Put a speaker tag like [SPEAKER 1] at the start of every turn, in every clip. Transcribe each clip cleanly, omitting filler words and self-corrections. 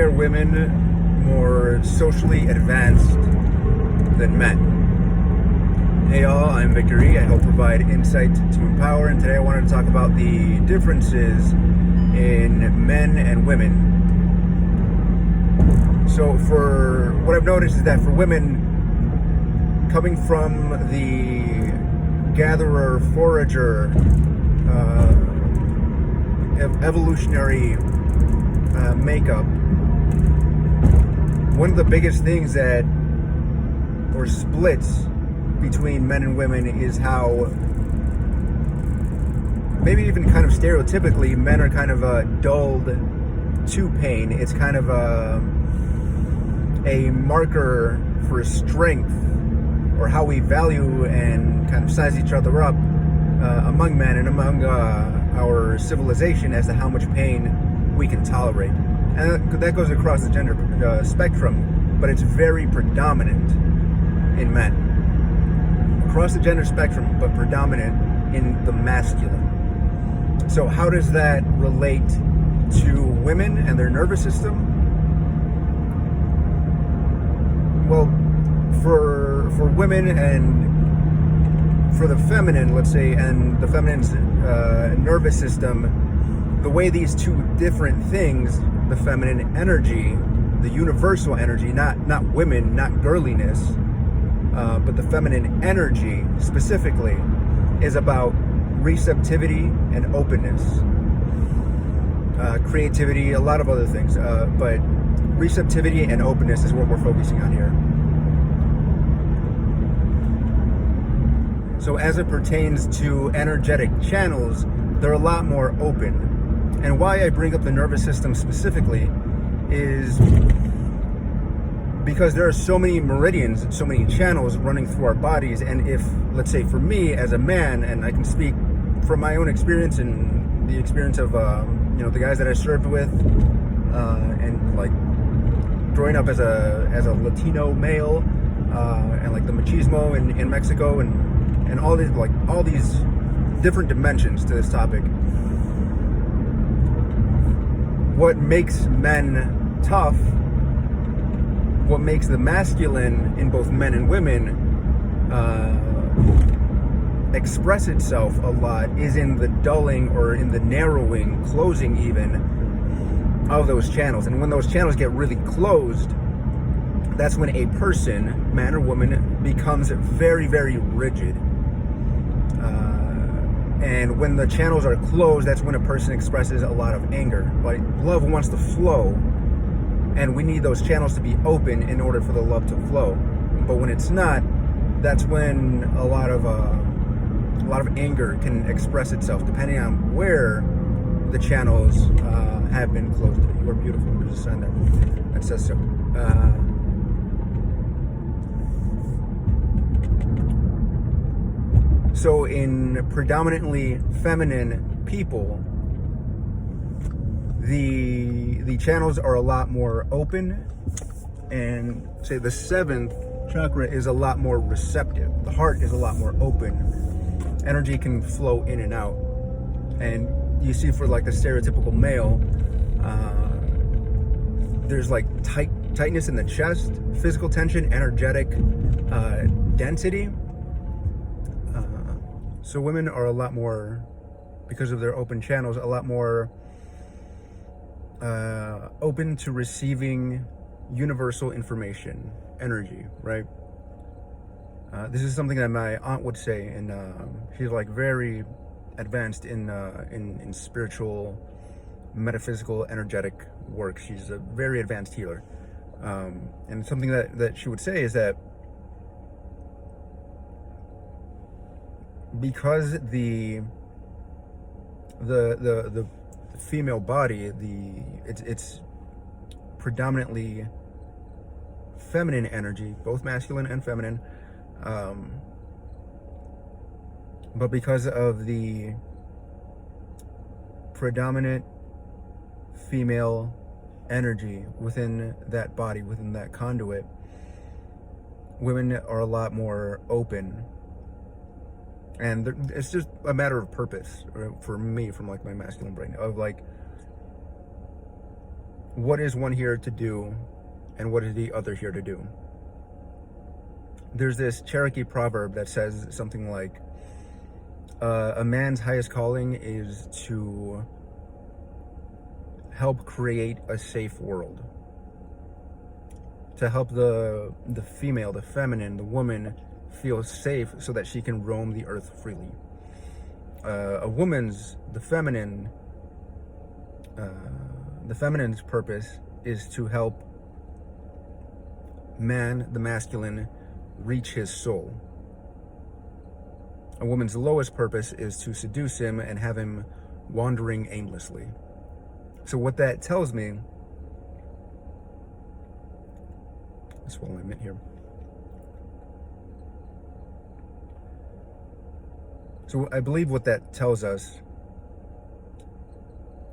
[SPEAKER 1] are women more socially advanced than men? Hey all, I'm VictorY. I help provide insight to empower, and today I wanted to talk about the differences in men and women. So for what I've noticed is that for women, coming from the gatherer, forager, evolutionary makeup, one of the biggest things that, or splits between men and women, is how, maybe even kind of stereotypically, men are kind of dulled to pain. It's kind of a marker for strength, or how we value and kind of size each other up among men and among our civilization as to how much pain we can tolerate. And that goes across the gender spectrum, but it's very predominant in men. Across the gender spectrum, but predominant in the masculine. So how does that relate to women and their nervous system? Well, for women and for the feminine, let's say, and the feminine's nervous system, the way these two different things, the feminine energy, the universal energy, not women, not girliness, but the feminine energy specifically, is about receptivity and openness, creativity, a lot of other things, but receptivity and openness is what we're focusing on here. So as it pertains to energetic channels, they're a lot more open. And why I bring up the nervous system specifically is because there are so many meridians, so many channels running through our bodies. And if, let's say for me as a man, and I can speak from my own experience and the experience of the guys that I served with, and like growing up as a Latino male, and like the machismo in Mexico, and all these different dimensions to this topic. What makes men tough, what makes the masculine in both men and women express itself a lot, is in the dulling, or in the narrowing, closing even, of those channels. And when those channels get really closed, that's when a person, man or woman, becomes very, very rigid. And when the channels are closed, that's when a person expresses a lot of anger. Like, love wants to flow, and we need those channels to be open in order for the love to flow. But when it's not, that's when a lot of anger can express itself, depending on where the channels have been closed. You are beautiful. There's a sign there that says so. So in predominantly feminine people, the channels are a lot more open, and say the seventh chakra is a lot more receptive. The heart is a lot more open. Energy can flow in and out. And you see, for like the stereotypical male, there's like tightness in the chest, physical tension, energetic density. So women are a lot more, because of their open channels, a lot more open to receiving universal information, energy, right? This is something that my aunt would say, and she's like very advanced in spiritual, metaphysical, energetic work. She's a very advanced healer, and something that she would say is that because the female body, it's predominantly feminine energy, both masculine and feminine, but because of the predominant female energy within that body, within that conduit, women are a lot more open. And it's just a matter of purpose for me, from like my masculine brain, of like, what is one here to do and what is the other here to do? There's this Cherokee proverb that says something like, a man's highest calling is to help create a safe world. To help the female, the feminine, the woman feel safe so that she can roam the earth freely. The feminine's purpose is to help man, the masculine, reach his soul. A woman's lowest purpose is to seduce him and have him wandering aimlessly. So what that tells me, that's what I meant here. So I believe what that tells us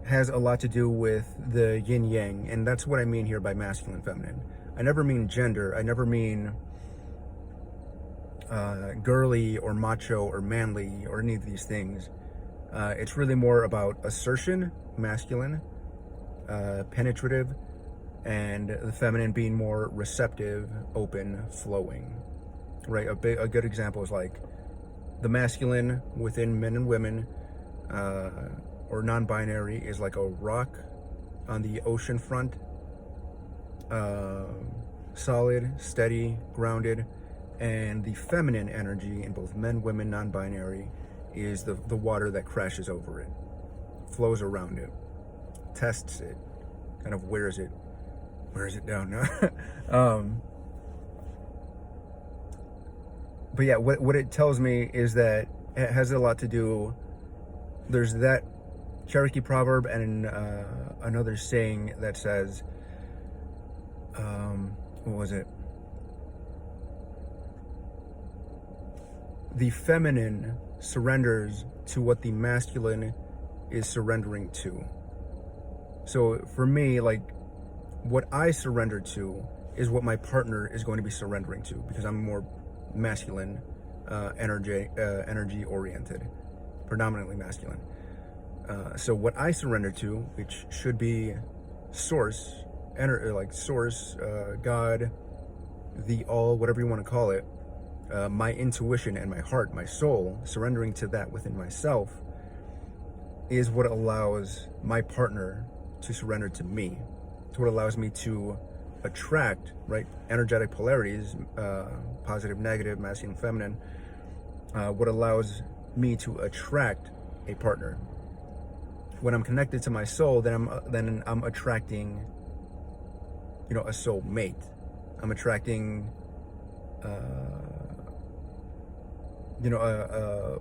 [SPEAKER 1] has a lot to do with the yin yang, and that's what I mean here by masculine, feminine. I never mean gender. I never mean girly or macho or manly or any of these things. It's really more about assertion, masculine, penetrative, and the feminine being more receptive, open, flowing. Right? A good example is like the masculine within men and women, or non-binary, is like a rock on the ocean front, solid, steady, grounded. And the feminine energy in both men, women, non-binary is the water that crashes over it, flows around it, tests it, kind of wears it down. But yeah, what it tells me is that it has a lot to do. There's that Cherokee proverb and another saying that says, what was it? The feminine surrenders to what the masculine is surrendering to. So for me, like, what I surrender to is what my partner is going to be surrendering to, because I'm more masculine, energy oriented, predominantly masculine. So what I surrender to, which should be source, source, God, the all, whatever you want to call it, my intuition and my heart, my soul, surrendering to that within myself, is what allows my partner to surrender to me. It's what allows me to attract, right, energetic polarities, positive, negative, masculine, feminine, what allows me to attract a partner. When I'm connected to my soul, then I'm attracting, a soul mate. I'm attracting a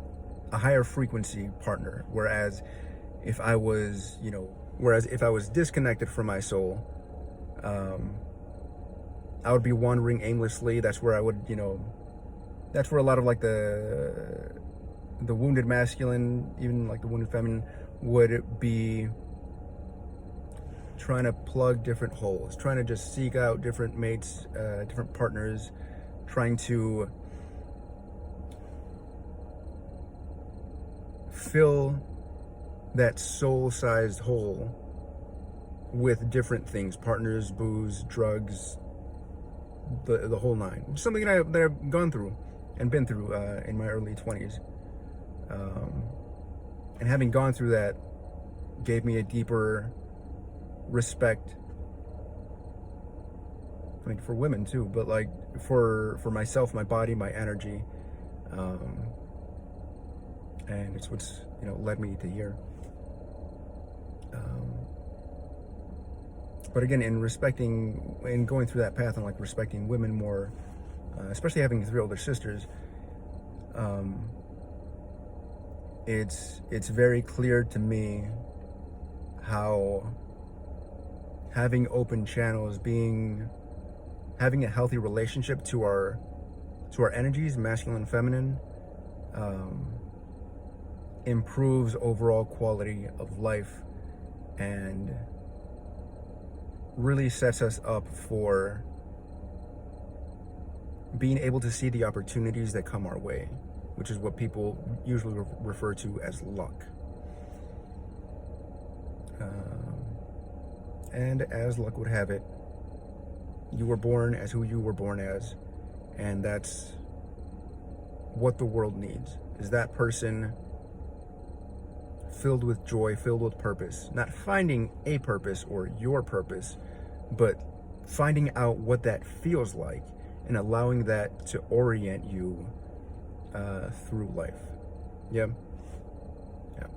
[SPEAKER 1] higher frequency partner. Whereas if I was disconnected from my soul, I would be wandering aimlessly. That's where I would, that's where a lot of like the wounded masculine, even like the wounded feminine, would be trying to plug different holes, trying to just seek out different mates, different partners, trying to fill that soul-sized hole with different things, partners, booze, drugs, the whole nine. Something that I've gone through and been through in my early 20s. And having gone through that gave me a deeper respect, I mean, for women too, but like for myself, my body, my energy, and it's what's led me to here. But again, in going through that path and like respecting women more, especially having 3 older sisters, it's very clear to me how having open channels, having a healthy relationship to our energies, masculine and feminine, improves overall quality of life and really sets us up for being able to see the opportunities that come our way, which is what people usually refer to as luck. And as luck would have it, you were born as who you were born as, and that's what the world needs, is that person filled with joy, filled with purpose. Not finding a purpose or your purpose, but finding out what that feels like and allowing that to orient you through life. Yeah. Yeah.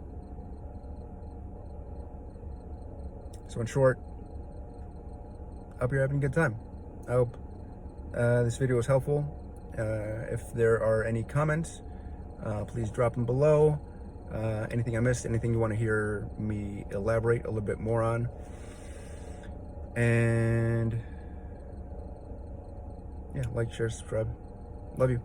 [SPEAKER 1] So in short, I hope you're having a good time. I hope this video was helpful. If there are any comments, please drop them below. Anything I missed, anything you want to hear me elaborate a little bit more on. And yeah, like, share, subscribe. Love you.